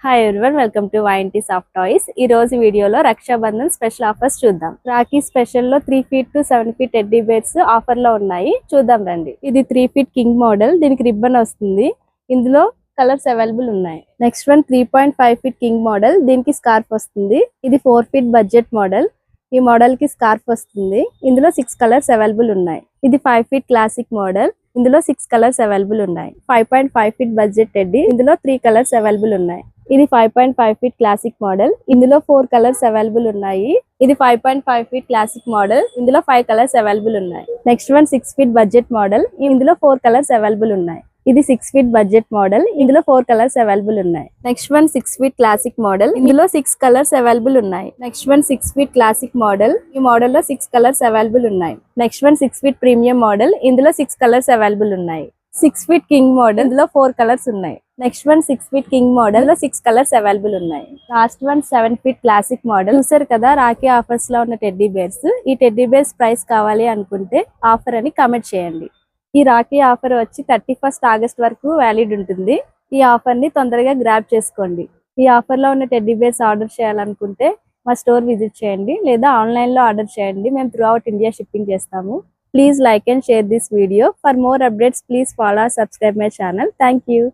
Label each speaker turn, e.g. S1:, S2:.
S1: Hi everyone, welcome to YNT soft toys. ఈ రోజు వీడియోలో రక్షాబంధన్ స్పెషల్ ఆఫర్స్ చూద్దాం. రాఖీ స్పెషల్ లో 3 feet to 7 feet teddy bears offer లో ఉన్నాయి, చూద్దాం రండి. ఇది 3 ఫీట్ కింగ్ మోడల్, దీనికి రిబ్బన్ వస్తుంది. ఇందులో కలర్స్ అవైలబుల్ ఉన్నాయి. Next one 3.5 feet king model, దీనికి స్కార్ఫ్ వస్తుంది. ఇది 4 ఫీట్ బడ్జెట్ మోడల్, ఈ మోడల్ కి స్కార్ఫ్ వస్తుంది. ఇందులో 6 కలర్స్ అవైలబుల్ ఉన్నాయి. ఇది 5 ఫీట్ క్లాసిక్ మోడల్, ఇందులో 6 కలర్స్ అవైలబుల్ ఉన్నాయి. 5.5 ఫీట్ బడ్జెట్ టెడ్డీ, ఇందులో 3 కలర్స్ అవైలబుల్ ఉన్నాయి. ఇది 5.5 ఫీట్ క్లాసిక్ మోడల్, ఇందులో 4 కలర్స్ అవైలబుల్ ఉన్నాయి. ఇది 5.5 ఫీట్ క్లాసిక్ మోడల్, ఇందులో 5 కలర్స్ అవైలబుల్ ఉన్నాయి. Next one 6 feet budget model, ఇందులో 4 కలర్స్ అవైలబుల్ ఉన్నాయి. ఇది 6 ఫీట్ బడ్జెట్ మోడల్, ఇందులో 4 కలర్స్ అవైలబుల్ ఉన్నాయి. Next one 6 feet classic model, ఇందులో 6 కలర్స్ అవైలబుల్ ఉన్నాయి. Next one 6 feet classic model, ఈ మోడల్ లో 6 కలర్స్ అవైలబుల్ ఉన్నాయి. Next one 6 feet premium model, ఇందులో 6 కలర్స్ అవైలబుల్ ఉన్నాయి. 6 ఫీట్ కింగ్ మోడల్, ఇందులో 4 కలర్స్ ఉన్నాయి. Next one 6 feet king model లో 6 కలర్స్ అవైలబుల్ ఉన్నాయి. Last one 7 feet classic model. చూసారు కదా రాఖీ ఆఫర్స్ లో ఉన్న టెడ్డీ బేర్స్. ఈ టెడ్డీ బేర్స్ ప్రైస్ కావాలి అనుకుంటే ఆఫర్ అని కామెంట్ చేయండి. ఈ రాఖీ ఆఫర్ వచ్చి 31st ఆగస్ట్ వరకు వ్యాలిడ్ ఉంటుంది. ఈ ఆఫర్ ని తొందరగా గ్రాబ్ చేసుకోండి. ఈ ఆఫర్ లో ఉన్న టెడ్డీ బేర్స్ ఆర్డర్ చేయాలనుకుంటే మా స్టోర్ విజిట్ చేయండి, లేదా ఆన్లైన్ లో ఆర్డర్ చేయండి. మేము త్రూ అవుట్ ఇండియా షిప్పింగ్ చేస్తాము. Please like and share this video. For more updates, please follow or subscribe my channel. Thank you.